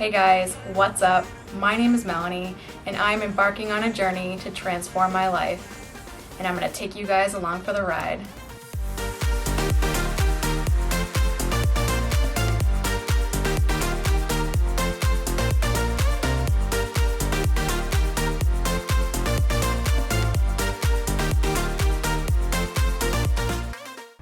Hey guys, what's up? My name is Melanie, and I'm embarking on a journey to transform my life. And I'm going to take you guys along for the ride.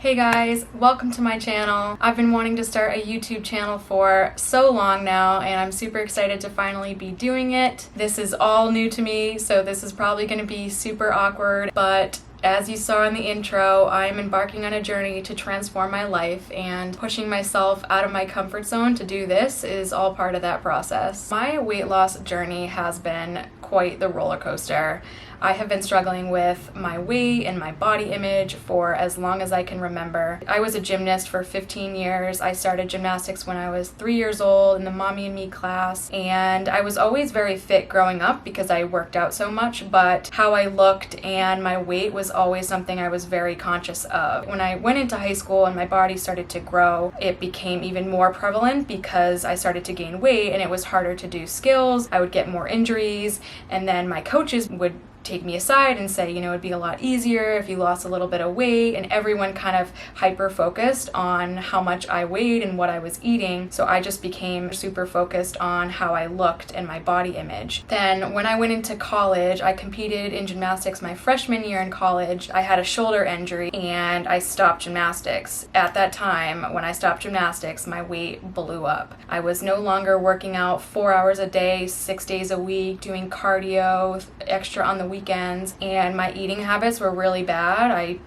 Hey guys, welcome to my channel. I've been wanting to start a YouTube channel for so long now, and I'm super excited to finally be doing it. This is all new to me, so this is probably going to be super awkward, but as you saw in the intro, I'm embarking on a journey to transform my life, and pushing myself out of my comfort zone to do this is all part of that process. My weight loss journey has been quite the roller coaster. I have been struggling with my weight and my body image for as long as I can remember. I was a gymnast for 15 years. I started gymnastics when I was 3 years old in the Mommy and Me class, and I was always very fit growing up because I worked out so much, but how I looked and my weight was always something I was very conscious of. When I went into high school and my body started to grow, it became even more prevalent because I started to gain weight and it was harder to do skills. I would get more injuries, and then my coaches would take me aside and say, it'd be a lot easier if you lost a little bit of weight, and everyone kind of hyper focused on how much I weighed and what I was eating. So I just became super focused on how I looked and my body image. Then when I went into college, I competed in gymnastics my freshman year in college. I had a shoulder injury and I stopped gymnastics. At that time, when I stopped gymnastics, my weight blew up. I was no longer working out 4 hours a day, 6 days a week, doing cardio, extra on the weekends, and my eating habits were really bad. I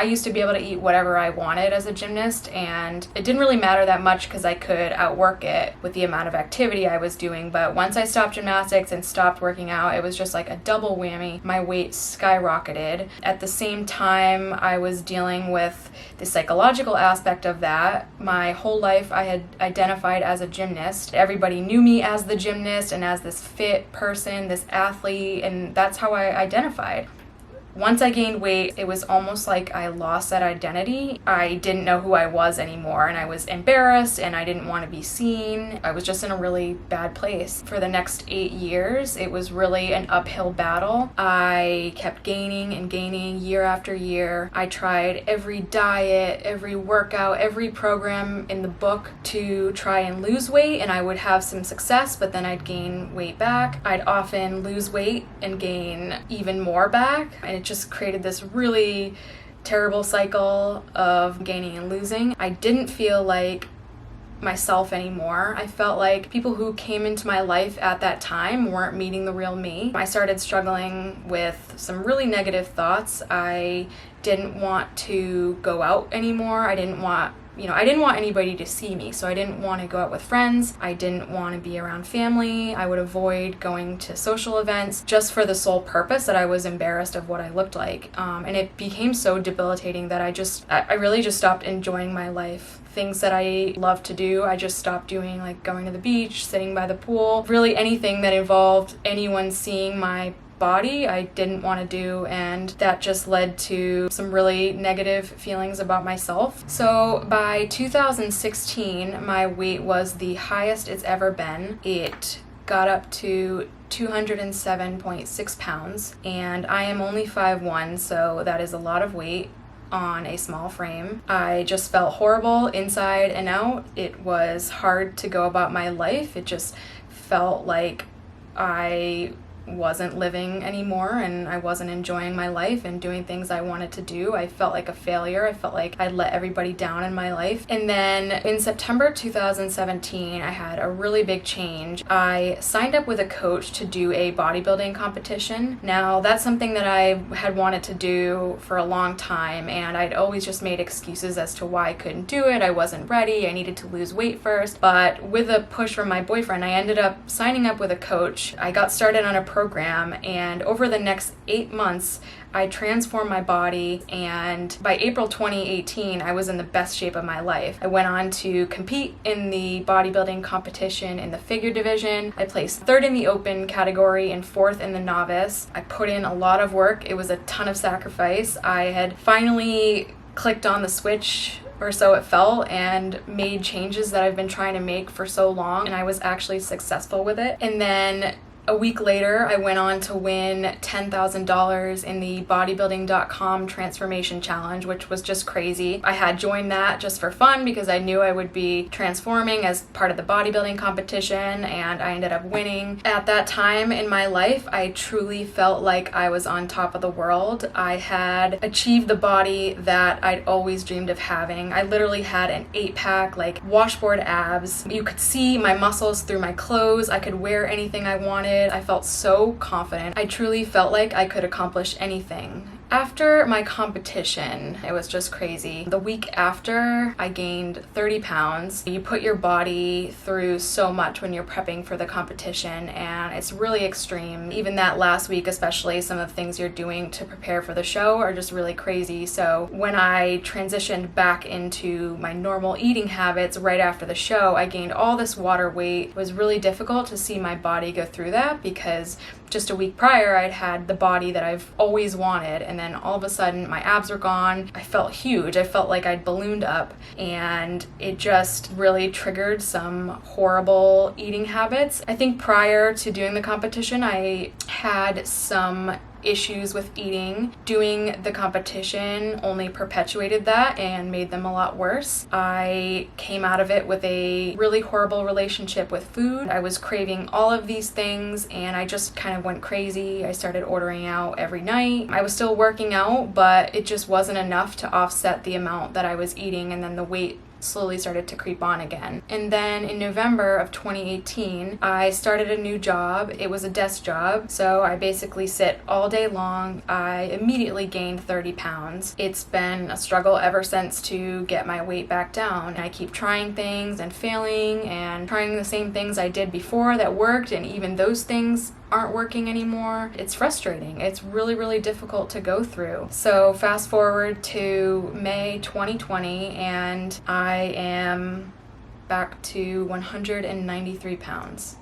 used to be able to eat whatever I wanted as a gymnast, and it didn't really matter that much because I could outwork it with the amount of activity I was doing. But once I stopped gymnastics and stopped working out, it was just like a double whammy. My weight skyrocketed. At the same time, I was dealing with the psychological aspect of that. My whole life I had identified as a gymnast. Everybody knew me as the gymnast and as this fit person, this athlete, and that's how I identified. Once I gained weight, it was almost like I lost that identity. I didn't know who I was anymore, and I was embarrassed, and I didn't want to be seen. I was just in a really bad place. For the next 8 years, it was really an uphill battle. I kept gaining and gaining year after year. I tried every diet, every workout, every program in the book to try and lose weight, and I would have some success, but then I'd gain weight back. I'd often lose weight and gain even more back, and it just created this really terrible cycle of gaining and losing. I didn't feel like myself anymore. I felt like people who came into my life at that time weren't meeting the real me. I started struggling with some really negative thoughts. I didn't want to go out anymore. I didn't want anybody to see me, so I didn't want to go out with friends. I didn't want to be around family. I would avoid going to social events just for the sole purpose that I was embarrassed of what I looked like. And it became so debilitating that I really just stopped enjoying my life. Things that I love to do, I just stopped doing, like going to the beach, sitting by the pool. Really anything that involved anyone seeing my body I didn't want to do, and that just led to some really negative feelings about myself. So by 2016, my weight was the highest it's ever been. It got up to 207.6 pounds, and I am only 5'1", so that is a lot of weight on a small frame. I just felt horrible inside and out. It was hard to go about my life. It just felt like I wasn't living anymore, and I wasn't enjoying my life and doing things I wanted to do. I felt like a failure. I felt like I'd let everybody down in my life. And then in September 2017, I had a really big change. I signed up with a coach to do a bodybuilding competition. Now, that's something that I had wanted to do for a long time, and I'd always just made excuses as to why I couldn't do it. I wasn't ready. I needed to lose weight first. But with a push from my boyfriend, I ended up signing up with a coach. I got started on a program, and over the next 8 months, I transformed my body, and by April 2018, I was in the best shape of my life. I went on to compete in the bodybuilding competition in the figure division. I placed 3rd in the open category and 4th in the novice. I put in a lot of work. It was a ton of sacrifice. I had finally clicked on the switch or so it felt, and made changes that I've been trying to make for so long, and I was actually successful with it. And then a week later, I went on to win $10,000 in the bodybuilding.com transformation challenge, which was just crazy. I had joined that just for fun because I knew I would be transforming as part of the bodybuilding competition, and I ended up winning. At that time in my life, I truly felt like I was on top of the world. I had achieved the body that I'd always dreamed of having. I literally had an 8-pack, like washboard abs. You could see my muscles through my clothes. I could wear anything I wanted. I felt so confident. I truly felt like I could accomplish anything. After my competition, it was just crazy. The week after, I gained 30 pounds. You put your body through so much when you're prepping for the competition, and it's really extreme. Even that last week, especially, some of the things you're doing to prepare for the show are just really crazy. So when I transitioned back into my normal eating habits right after the show, I gained all this water weight. It was really difficult to see my body go through that because just a week prior, I'd had the body that I've always wanted, and then all of a sudden my abs were gone. I felt huge. I felt like I'd ballooned up, and it just really triggered some horrible eating habits. I think prior to doing the competition, I had some issues with eating. Doing the competition only perpetuated that and made them a lot worse. I came out of it with a really horrible relationship with food. I was craving all of these things, and I just kind of went crazy. I started ordering out every night. I was still working out, but it just wasn't enough to offset the amount that I was eating, and then the weight slowly started to creep on again. And then in November of 2018, I started a new job. It was a desk job, so I basically sit all day long. I immediately gained 30 pounds. It's been a struggle ever since to get my weight back down. I keep trying things and failing and trying the same things I did before that worked, and even those things aren't working anymore. It's frustrating. It's really, really difficult to go through. So fast forward to May 2020, and I am back to 193 pounds.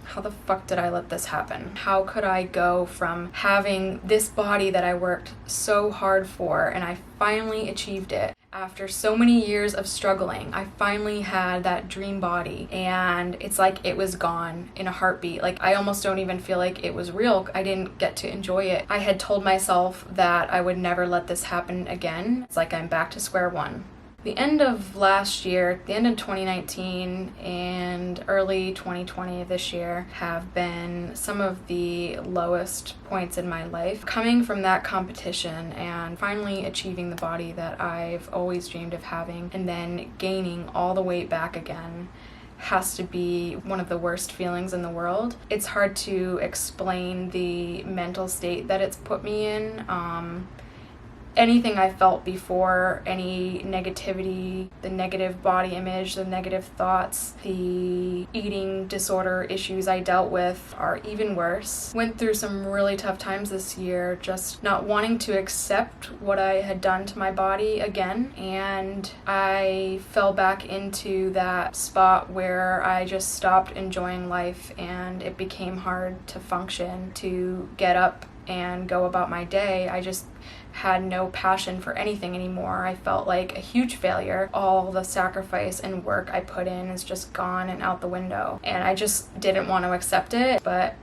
How the fuck did I let this happen? How could I go from having this body that I worked so hard for, and I finally achieved it? After so many years of struggling, I finally had that dream body, and it's like it was gone in a heartbeat. Like, I almost don't even feel like it was real. I didn't get to enjoy it. I had told myself that I would never let this happen again. It's like I'm back to square one. The end of last year, the end of 2019 and early 2020 this year have been some of the lowest points in my life. Coming from that competition and finally achieving the body that I've always dreamed of having, and then gaining all the weight back again, has to be one of the worst feelings in the world. It's hard to explain the mental state that it's put me in. Anything I felt before, any negativity, the negative body image, the negative thoughts, the eating disorder issues I dealt with are even worse. Went through some really tough times this year, just not wanting to accept what I had done to my body again. And I fell back into that spot where I just stopped enjoying life, and it became hard to function, to get up and go about my day. I just had no passion for anything anymore. I felt like a huge failure. All the sacrifice and work I put in is just gone and out the window. And I just didn't want to accept it, but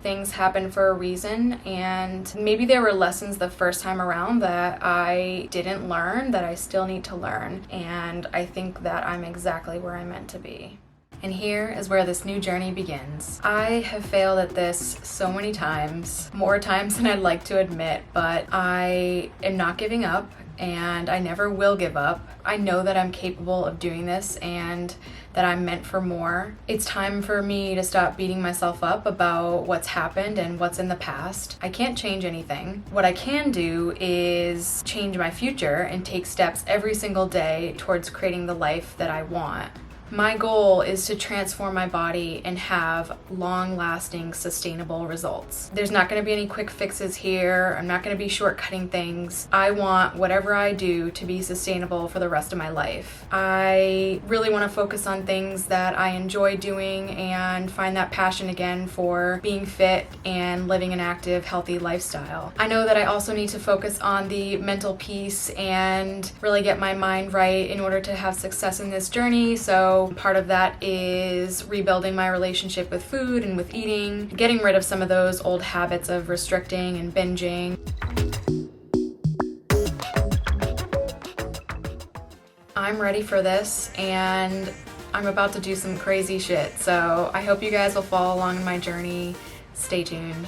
things happen for a reason, and maybe there were lessons the first time around that I didn't learn that I still need to learn, and I think that I'm exactly where I'm meant to be. And here is where this new journey begins. I have failed at this so many times, more times than I'd like to admit, but I am not giving up, and I never will give up. I know that I'm capable of doing this and that I'm meant for more. It's time for me to stop beating myself up about what's happened and what's in the past. I can't change anything. What I can do is change my future and take steps every single day towards creating the life that I want. My goal is to transform my body and have long-lasting, sustainable results. There's not going to be any quick fixes here. I'm not going to be shortcutting things. I want whatever I do to be sustainable for the rest of my life. I really want to focus on things that I enjoy doing and find that passion again for being fit and living an active, healthy lifestyle. I know that I also need to focus on the mental piece and really get my mind right in order to have success in this journey. So part of that is rebuilding my relationship with food and with eating, getting rid of some of those old habits of restricting and binging. I'm ready for this, and I'm about to do some crazy shit, so I hope you guys will follow along in my journey. Stay tuned.